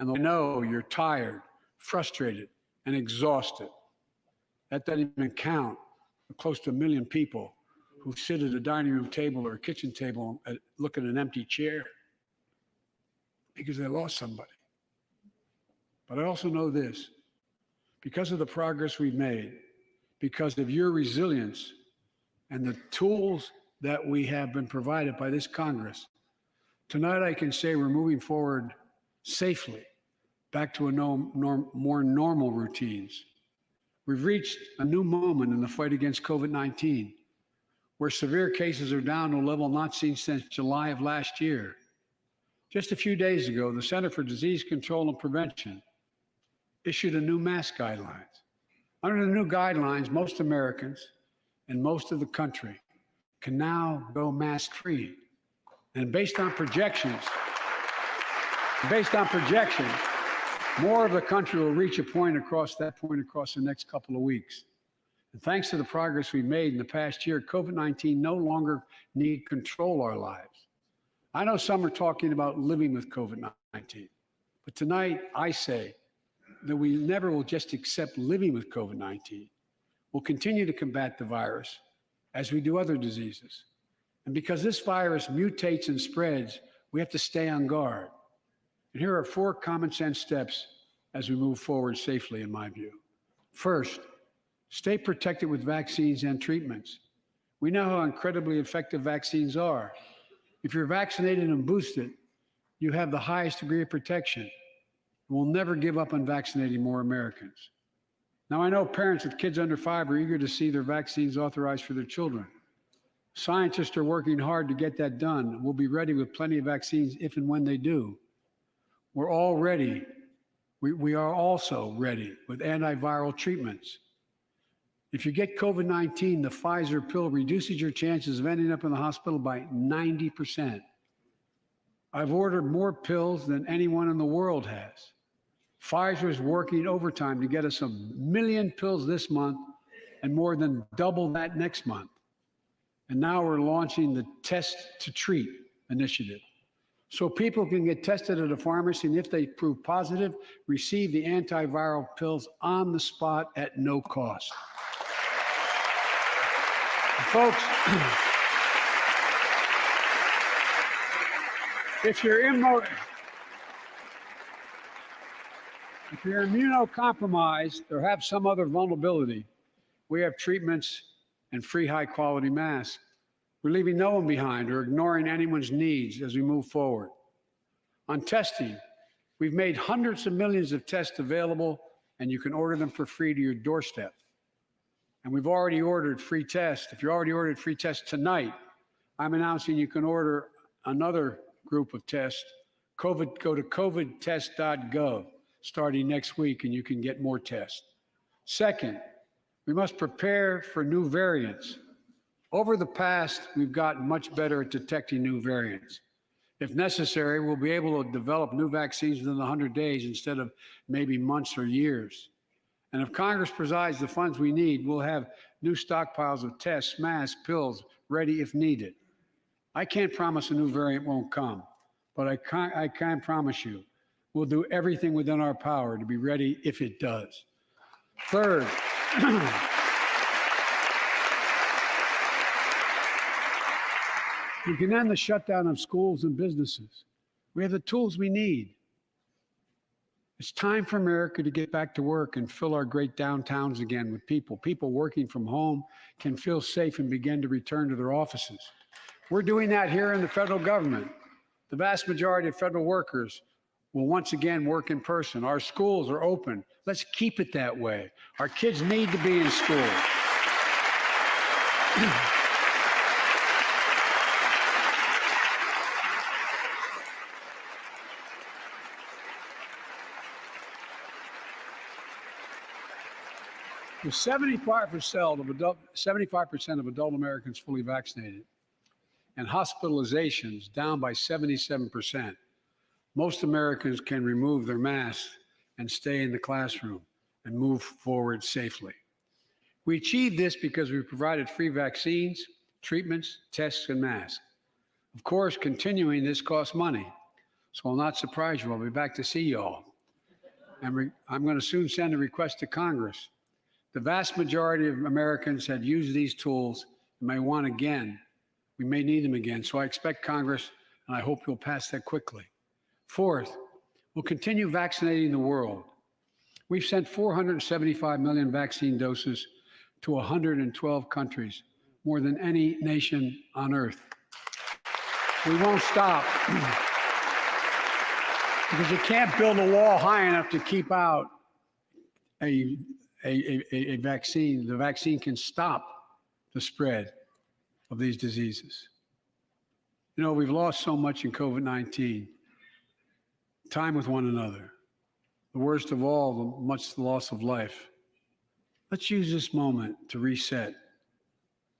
And I know you're tired, frustrated, and exhausted. That doesn't even count the close to 1 million people who sit at a dining room table or a kitchen table and look at an empty chair because they lost somebody. But I also know this, because of the progress we've made, because of your resilience and the tools that we have been provided by this Congress, tonight I can say we're moving forward safely back to more normal routines. We've reached a new moment in the fight against COVID-19, where severe cases are down to a level not seen since July of last year. Just a few days ago, the Center for Disease Control and Prevention issued a new mask guidelines. Under the new guidelines, most Americans and most of the country can now go mask-free. And based on projections, more of the country will reach a point across the next couple of weeks. And thanks to the progress we've made in the past year, COVID-19 no longer need control our lives. I know some are talking about living with COVID-19, but tonight I say that we never will just accept living with COVID-19. We'll continue to combat the virus as we do other diseases. And because this virus mutates and spreads, we have to stay on guard. And here are 4 common sense steps as we move forward safely, in my view. First, stay protected with vaccines and treatments. We know how incredibly effective vaccines are. If you're vaccinated and boosted, you have the highest degree of protection. We'll never give up on vaccinating more Americans. Now, I know parents with kids under 5 are eager to see their vaccines authorized for their children. Scientists are working hard to get that done. We'll be ready with plenty of vaccines if and when they do. We're all ready. We are also ready with antiviral treatments. If you get COVID-19, the Pfizer pill reduces your chances of ending up in the hospital by 90%. I've ordered more pills than anyone in the world has. Pfizer is working overtime to get us 1 million pills this month and more than double that next month. And now we're launching the Test to Treat initiative, so people can get tested at a pharmacy, and if they prove positive, receive the antiviral pills on the spot at no cost. Folks, if you're immunocompromised or have some other vulnerability, we have treatments and free high-quality masks. We're leaving no one behind or ignoring anyone's needs as we move forward. On testing, we've made hundreds of millions of tests available, and you can order them for free to your doorstep. And we've already ordered free tests. If you already ordered free tests tonight, I'm announcing you can order another group of tests. Go to covidtest.gov starting next week, and you can get more tests. Second, we must prepare for new variants. Over the past, we've gotten much better at detecting new variants. If necessary, we'll be able to develop new vaccines within 100 days instead of maybe months or years. And if Congress provides the funds we need, we'll have new stockpiles of tests, masks, pills ready if needed. I can't promise a new variant won't come, but I can promise you we'll do everything within our power to be ready if it does. Third, we can end the shutdown of schools and businesses. We have the tools we need. It's time for America to get back to work and fill our great downtowns again with people. People working from home can feel safe and begin to return to their offices. We're doing that here in the federal government. The vast majority of federal workers will once again work in person. Our schools are open. Let's keep it that way. Our kids need to be in school. With 75% of adult Americans fully vaccinated and hospitalizations down by 77%, most Americans can remove their masks and stay in the classroom and move forward safely. We achieved this because we provided free vaccines, treatments, tests, and masks. Of course, continuing this costs money, so I'll not surprise you. I'll be back to see you all and I'm going to soon send a request to Congress. The vast majority of Americans have used these tools and may want again. We may need them again. So I expect Congress, and I hope you'll pass that quickly. Fourth, we'll continue vaccinating the world. We've sent 475 million vaccine doses to 112 countries, more than any nation on earth. We won't stop because you can't build a wall high enough to keep out a vaccine. The vaccine can stop the spread of these diseases. You know, we've lost so much in COVID-19, time with one another. The worst of all, the loss of life. Let's use this moment to reset.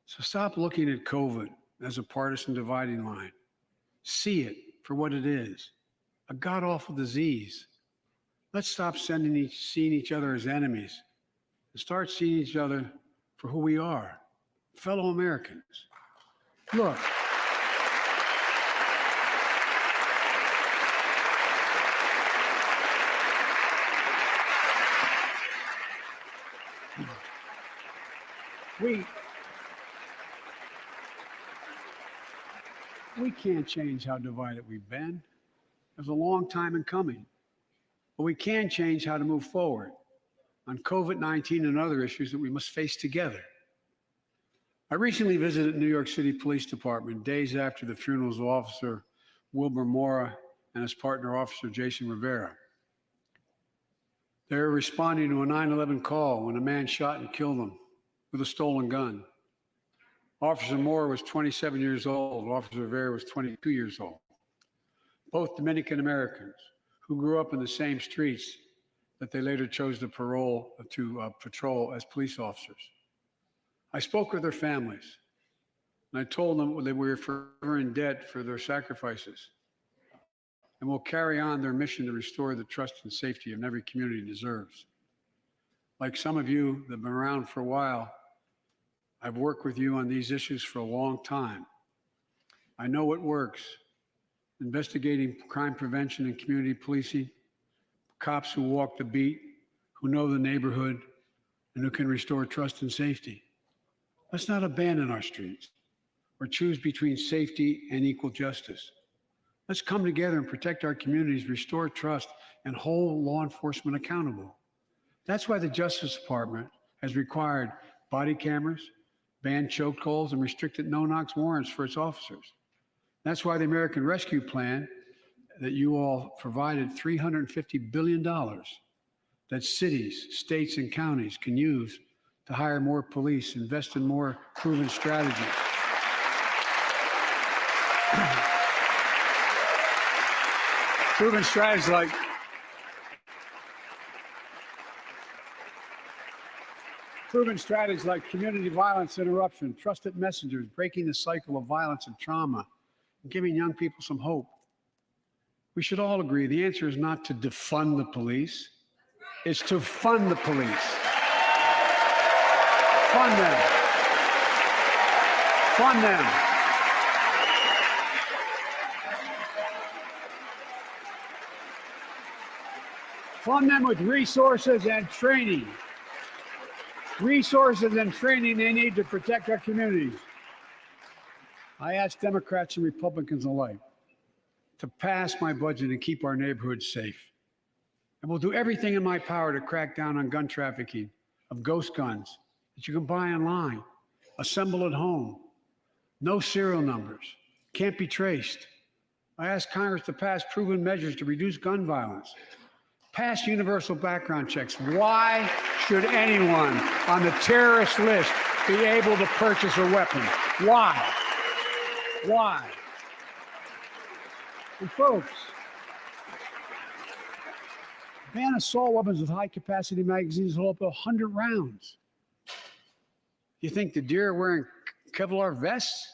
So stop looking at COVID as a partisan dividing line. See it for what it is, a god-awful disease. Let's stop seeing each other as enemies and start seeing each other for who we are, fellow Americans. Look. We can't change how divided we've been. It was a long time in coming. But we can change how to move forward on COVID-19 and other issues that we must face together. I recently visited New York City Police Department days after the funerals of Officer Wilbur Mora and his partner, Officer Jason Rivera. They were responding to a 9/11 call when a man shot and killed them with a stolen gun. Officer Moore was 27 years old. Officer Rivera was 22 years old. Both Dominican Americans who grew up in the same streets that they later chose to patrol as police officers. I spoke with their families, and I told them that we were forever in debt for their sacrifices and will carry on their mission to restore the trust and safety of every community deserves. Like some of you that have been around for a while, I've worked with you on these issues for a long time. I know what works. Investigating crime prevention and community policing, cops who walk the beat, who know the neighborhood, and who can restore trust and safety. Let's not abandon our streets or choose between safety and equal justice. Let's come together and protect our communities, restore trust, and hold law enforcement accountable. That's why the Justice Department has required body cameras, banned chokeholds, and restricted no-knock warrants for its officers. That's why the American Rescue Plan that you all provided $350 billion that cities, states, and counties can use to hire more police, invest in more proven strategies. Proven strategies like community violence interruption, trusted messengers, breaking the cycle of violence and trauma, and giving young people some hope. We should all agree the answer is not to defund the police, it's to fund the police. Fund them. Fund them. Fund them with resources and training. Resources and training they need to protect our communities. I ask Democrats and Republicans alike to pass my budget and keep our neighborhoods safe. And we'll do everything in my power to crack down on gun trafficking of ghost guns that you can buy online, assemble at home, no serial numbers, can't be traced. I ask Congress to pass proven measures to reduce gun violence. Pass universal background checks. Why should anyone on the terrorist list be able to purchase a weapon? Why? Why? And folks, ban assault weapons with high-capacity magazines hold up to 100 rounds. You think the deer are wearing Kevlar vests?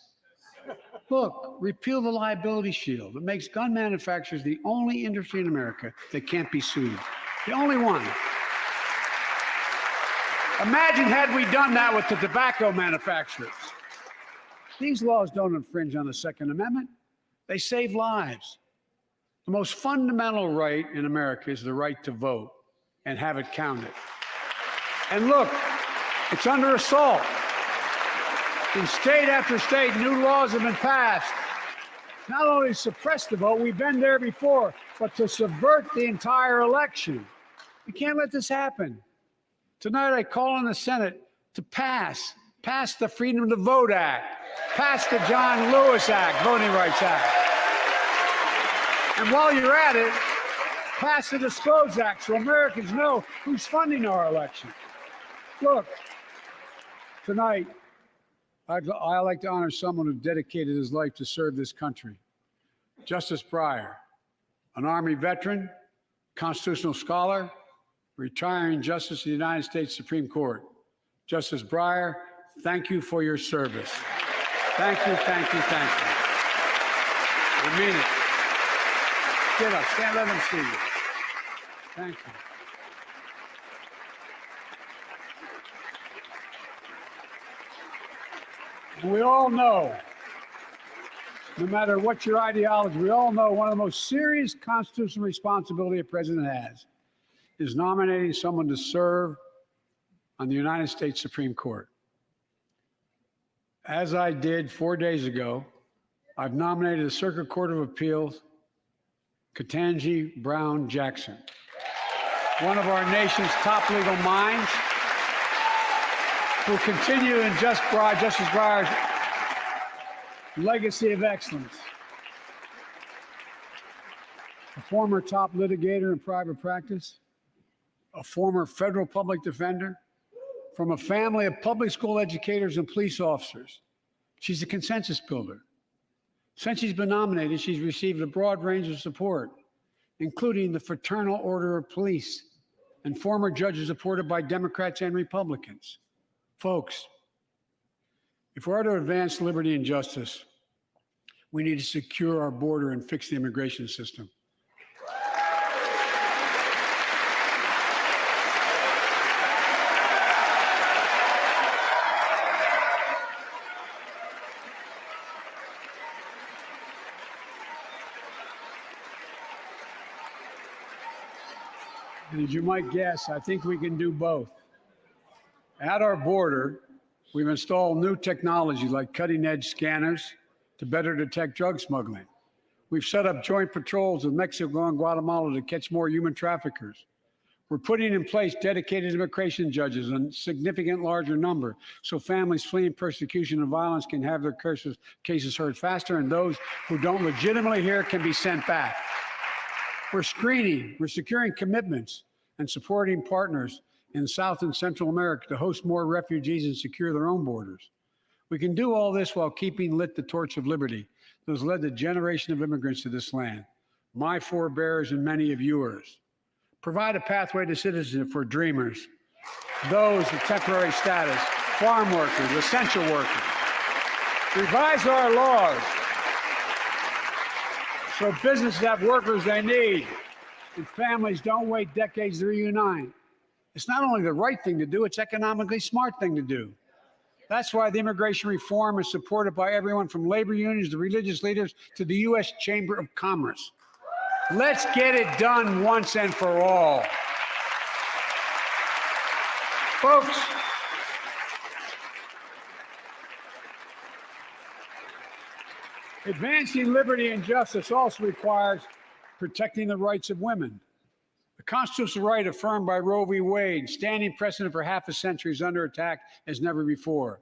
Look, repeal the liability shield. It makes gun manufacturers the only industry in America that can't be sued. The only one. Imagine had we done that with the tobacco manufacturers. These laws don't infringe on the Second Amendment. They save lives. The most fundamental right in America is the right to vote. and have it counted. And look, it's under assault. In state after state, new laws have been passed. Not only to suppress the vote, we've been there before, but to subvert the entire election. We can't let this happen. Tonight, I call on the Senate to pass the Freedom to Vote Act, pass the John Lewis Act, Voting Rights Act. And while you're at it, pass the Disclose Act so Americans know who's funding our election. Look, tonight, I'd like to honor someone who dedicated his life to serve this country. Justice Breyer, an Army veteran, constitutional scholar, retiring Justice of the United States Supreme Court. Justice Breyer, thank you for your service. Thank you, thank you, thank you. I mean it. Get up, stand, let them see you. Thank you. And we all know, no matter what your ideology, we all know one of the most serious constitutional responsibility a president has is nominating someone to serve on the United States Supreme Court. As I did 4 days ago, I've nominated the Circuit Court of Appeals, Ketanji Brown Jackson, one of our nation's top legal minds, who continue in Justice Breyer's legacy of excellence. A former top litigator in private practice, a former federal public defender, from a family of public school educators and police officers. She's a consensus builder. Since she's been nominated, she's received a broad range of support, including the Fraternal Order of Police and former judges supported by Democrats and Republicans. Folks, if we're to advance liberty and justice, we need to secure our border and fix the immigration system. And as you might guess, I think we can do both. At our border, we've installed new technology like cutting-edge scanners to better detect drug smuggling. We've set up joint patrols with Mexico and Guatemala to catch more human traffickers. We're putting in place dedicated immigration judges in a significant larger number so families fleeing persecution and violence can have their cases heard faster, and those who don't legitimately hear can be sent back. We're screening, we're securing commitments and supporting partners in South and Central America to host more refugees and secure their own borders. We can do all this while keeping lit the torch of liberty that has led a generation of immigrants to this land, my forebears and many of yours. Provide a pathway to citizenship for dreamers, those with temporary status, farm workers, essential workers. Revise our laws so businesses have workers they need and families don't wait decades to reunite. It's not only the right thing to do, it's economically smart thing to do. That's why the immigration reform is supported by everyone from labor unions to religious leaders to the U.S. Chamber of Commerce. Let's get it done once and for all. Folks, advancing liberty and justice also requires protecting the rights of women. The constitutional right affirmed by Roe v. Wade, standing precedent for half a century, is under attack as never before.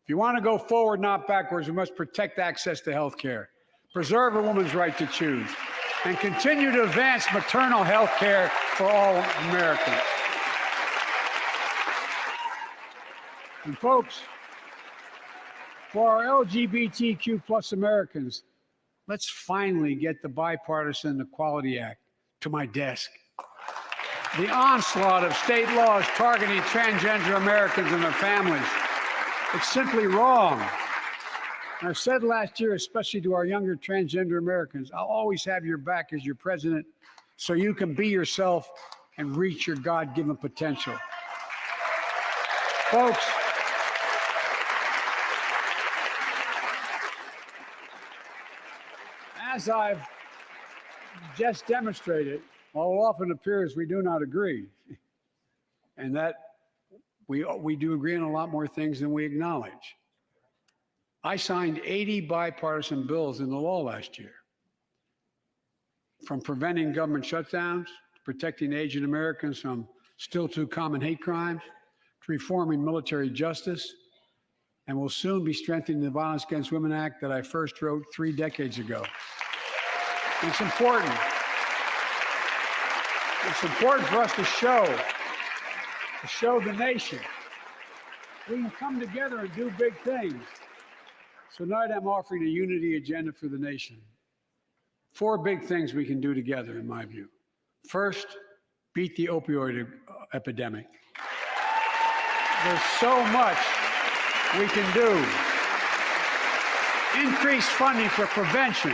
If you want to go forward, not backwards, we must protect access to health care, preserve a woman's right to choose, and continue to advance maternal health care for all Americans. And folks, for our LGBTQ plus Americans, let's finally get the Bipartisan Equality Act to my desk. The onslaught of state laws targeting transgender Americans and their families, it's simply wrong. And I've said last year, especially to our younger transgender Americans, I'll always have your back as your president so you can be yourself and reach your God-given potential. Folks, as I've just demonstrated, While it often appears we do not agree, and that we do agree on a lot more things than we acknowledge. I signed 80 bipartisan bills into law last year, from preventing government shutdowns, to protecting Asian Americans from still too common hate crimes, to reforming military justice, and will soon be strengthening the Violence Against Women Act that I first wrote 3 decades ago. And it's important. It's important for us to show the nation we can come together and do big things. So tonight I'm offering a unity agenda for the nation. 4 big things we can do together, in my view. First, beat the opioid epidemic. There's so much we can do. Increase funding for prevention,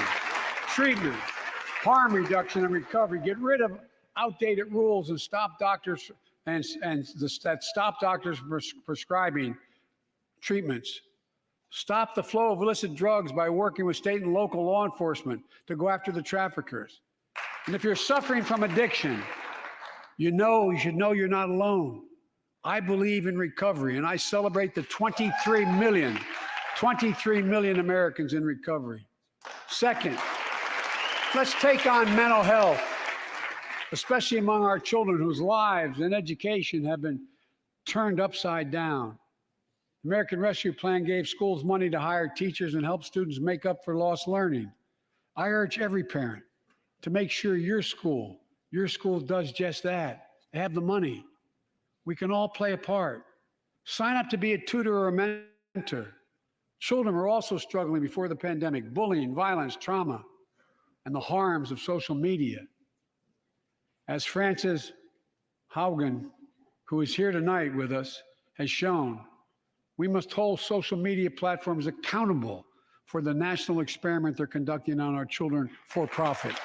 treatment, harm reduction, and recovery. Get rid of outdated rules and stop doctors stop doctors prescribing treatments. Stop the flow of illicit drugs by working with state and local law enforcement to go after the traffickers. And if you're suffering from addiction, you should know you're not alone. I believe in recovery, and I celebrate the 23 million Americans in recovery. Second, let's take on mental health, especially among our children whose lives and education have been turned upside down. The American Rescue Plan gave schools money to hire teachers and help students make up for lost learning. I urge every parent to make sure your school does just that. They have the money. We can all play a part. Sign up to be a tutor or a mentor. Children were also struggling before the pandemic: bullying, violence, trauma, and the harms of social media. As Frances Haugen, who is here tonight with us, has shown, we must hold social media platforms accountable for the national experiment they're conducting on our children for profit.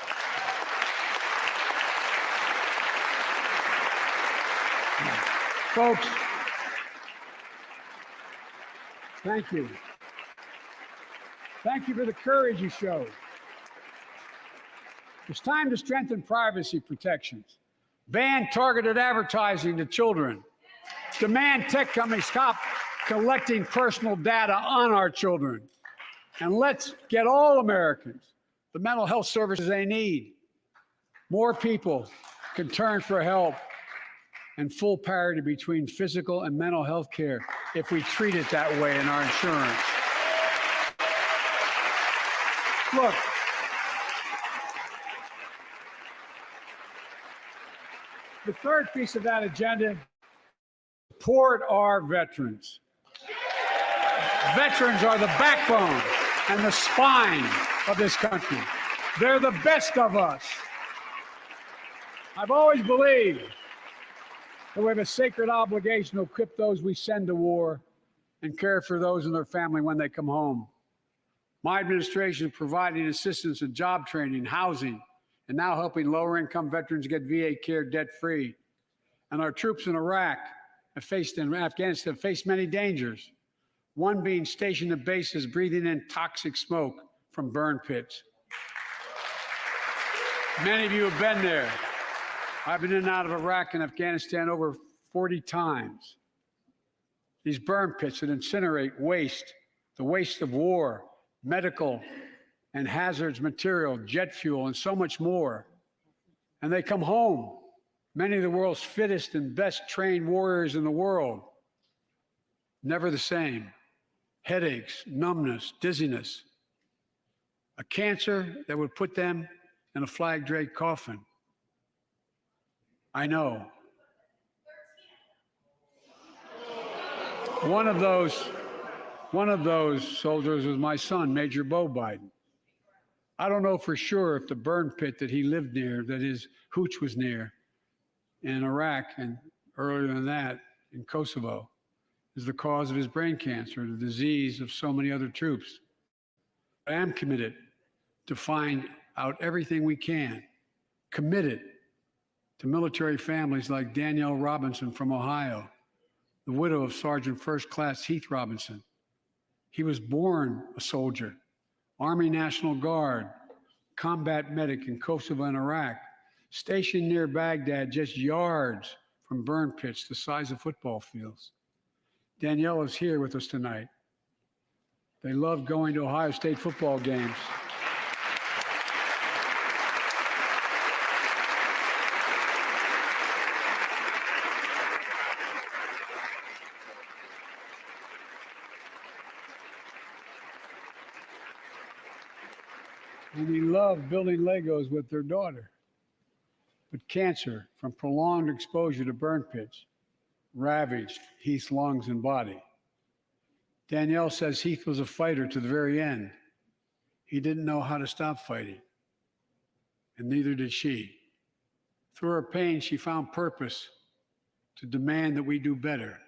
Folks, thank you. Thank you for the courage you showed. It's time to strengthen privacy protections, ban targeted advertising to children, demand tech companies stop collecting personal data on our children, and let's get all Americans the mental health services they need. More people can turn for help, and full parity between physical and mental health care if we treat it that way in our insurance. Look, the third piece of that agenda, support our veterans. Veterans are the backbone and the spine of this country. They're the best of us. I've always believed that we have a sacred obligation to equip those we send to war and care for those in their family when they come home. My administration is providing assistance in job training, housing, and now helping lower-income veterans get VA care debt-free. And our troops in Iraq and Afghanistan have faced many dangers, one being stationed at bases breathing in toxic smoke from burn pits. Many of you have been there. I've been in and out of Iraq and Afghanistan over 40 times. These burn pits that incinerate waste, the waste of war, medical and hazardous material, jet fuel, and so much more. And they come home, many of the world's fittest and best trained warriors in the world. Never the same. Headaches, numbness, dizziness. A cancer that would put them in a flag-draped coffin. I know. One of those soldiers was my son, Major Bo Biden. I don't know for sure if the burn pit that he lived near, that his hooch was near in Iraq and earlier than that in Kosovo, is the cause of his brain cancer, the disease of so many other troops. I am committed to find out everything we can, committed to military families like Danielle Robinson from Ohio, the widow of Sergeant First Class Heath Robinson. He was born a soldier, Army National Guard, combat medic in Kosovo and Iraq, stationed near Baghdad, just yards from burn pits the size of football fields. Danielle is here with us tonight. They love going to Ohio State football games. And they love building Legos with their daughter. But cancer from prolonged exposure to burn pits ravaged Heath's lungs and body. Danielle says Heath was a fighter to the very end. He didn't know how to stop fighting, and neither did she. Through her pain, she found purpose to demand that we do better.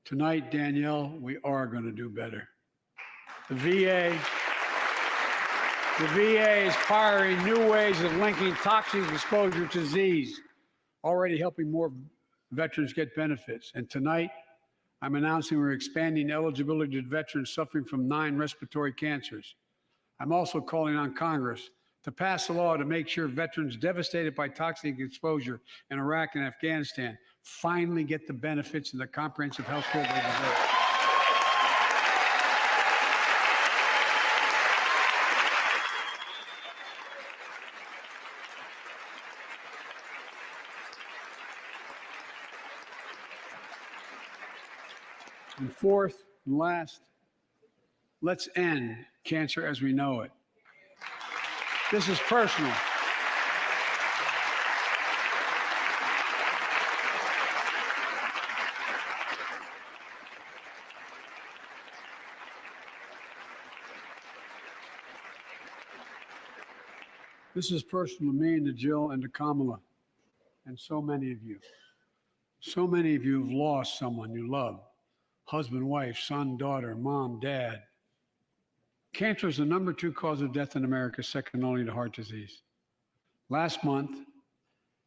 Tonight, Danielle, we are going to do better. The VA is pioneering new ways of linking toxic exposure to disease, already helping more veterans get benefits. And tonight, I'm announcing we're expanding eligibility to veterans suffering from 9 respiratory cancers. I'm also calling on Congress to pass a law to make sure veterans devastated by toxic exposure in Iraq and Afghanistan finally get the benefits and the comprehensive health care they deserve. And fourth and last, let's end cancer as we know it. This is personal. This is personal to me and to Jill and to Kamala and so many of you. So many of you have lost someone you love. Husband, wife, son, daughter, mom, dad. Cancer is the #2 cause of death in America, second only to heart disease. Last month,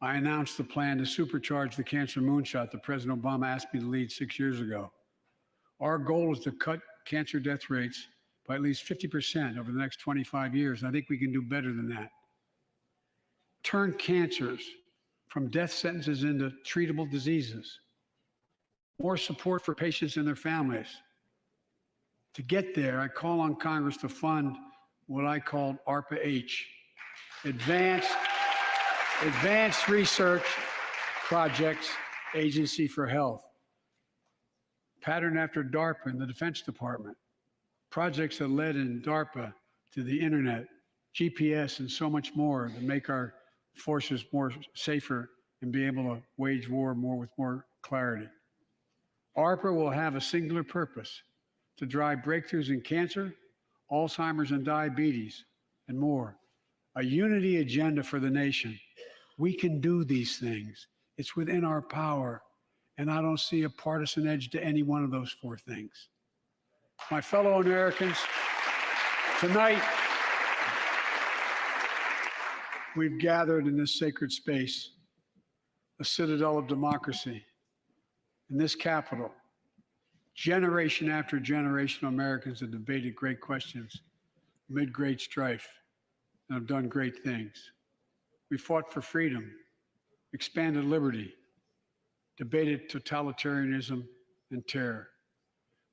I announced the plan to supercharge the cancer moonshot that President Obama asked me to lead 6 years ago. Our goal is to cut cancer death rates by at least 50% over the next 25 years. And I think we can do better than that. Turn cancers from death sentences into treatable diseases. More support for patients and their families. To get there, I call on Congress to fund what I called ARPA-H, Advanced Research Projects Agency for Health, patterned after DARPA in the Defense Department. Projects that led in DARPA to the internet, GPS, and so much more to make our forces more safer and be able to wage war more with more clarity. ARPA will have a singular purpose: to drive breakthroughs in cancer, Alzheimer's and diabetes, and more. A unity agenda for the nation. We can do these things. It's within our power, and I don't see a partisan edge to any one of those 4 things. My fellow Americans, tonight, we've gathered in this sacred space, a citadel of democracy, in this Capitol. Generation after generation of Americans have debated great questions amid great strife and have done great things. We fought for freedom, expanded liberty, debated totalitarianism and terror.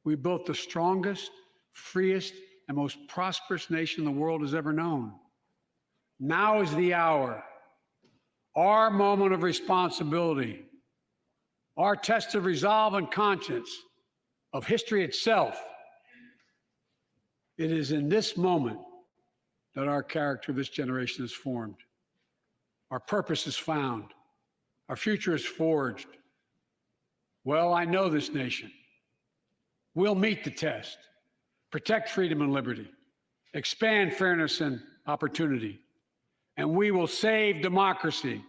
We built the strongest, freest, and most prosperous nation the world has ever known. Now is the hour, our moment of responsibility, our test of resolve and conscience, of history itself. It is in this moment that our character of this generation is formed. Our purpose is found. Our future is forged. Well, I know this nation. We'll meet the test, protect freedom and liberty, expand fairness and opportunity, and we will save democracy.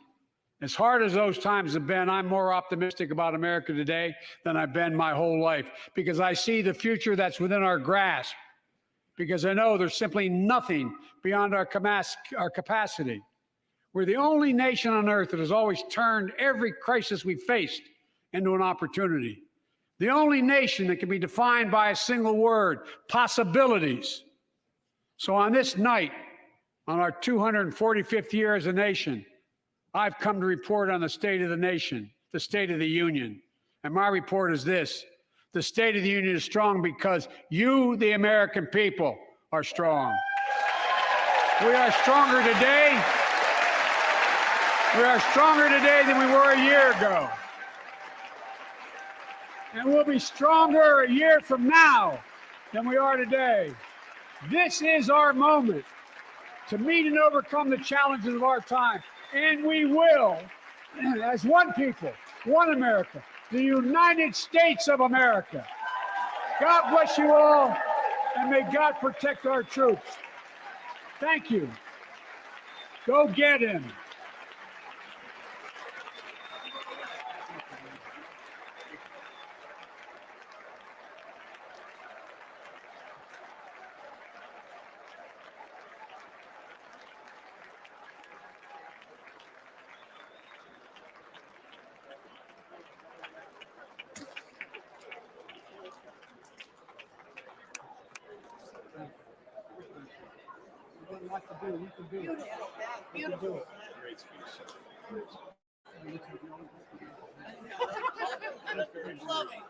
As hard as those times have been, I'm more optimistic about America today than I've been my whole life, because I see the future that's within our grasp, because I know there's simply nothing beyond our capacity. We're the only nation on earth that has always turned every crisis we faced into an opportunity. The only nation that can be defined by a single word: possibilities. So on this night, on our 245th year as a nation, I've come to report on the state of the nation, the state of the union. And my report is this: the state of the union is strong because you, the American people, are strong. We are stronger today. We are stronger today than we were a year ago. And we'll be stronger a year from now than we are today. This is our moment to meet and overcome the challenges of our time. And we will, as one people, one America, the United States of America. God bless you all, and may God protect our troops. Thank you. Go get him. Beautiful. Great speech. Love it.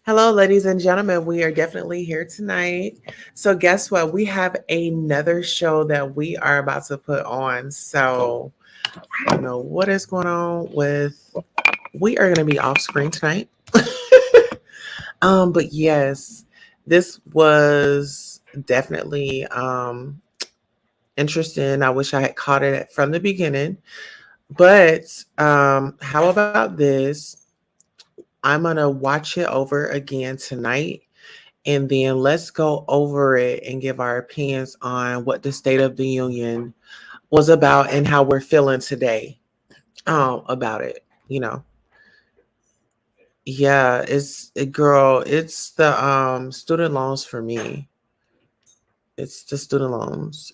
Hello, ladies and gentlemen. We are definitely here tonight. So, guess what? We have another show that we are about to put on. So, I don't know what is going on with. We are going to be off screen tonight. But yes, this was definitely interesting. I wish I had caught it from the beginning. But how about this? I'm going to watch it over again tonight, and then let's go over it and give our opinions on what the State of the Union was about and how we're feeling today about it. Yeah, it's the student loans for me. It's the student loans.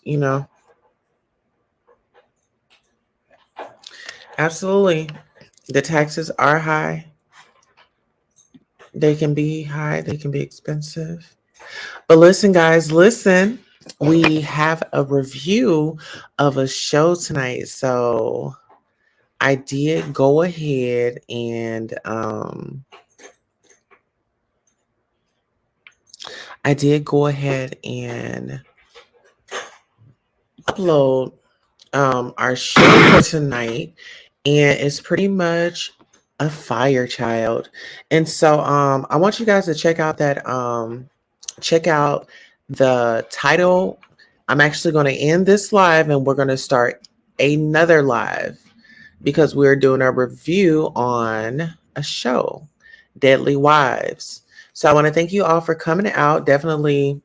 Absolutely. The taxes are high. They can be high, they can be expensive. But listen, guys, listen. We have a review of a show tonight. So I did go ahead and upload our show for tonight, and it's pretty much a fire child. And so I want you guys to check out the title. I'm actually going to end this live and we're going to start another live because we're doing a review on a show, Deadly Wives. So I want to thank you all for coming out. Definitely,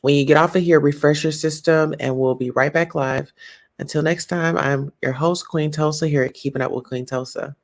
when you get off of here, refresh your system, and we'll be right back live. Until next time, I'm your host, Queen Tulsa, here at Keeping Up with Queen Tulsa.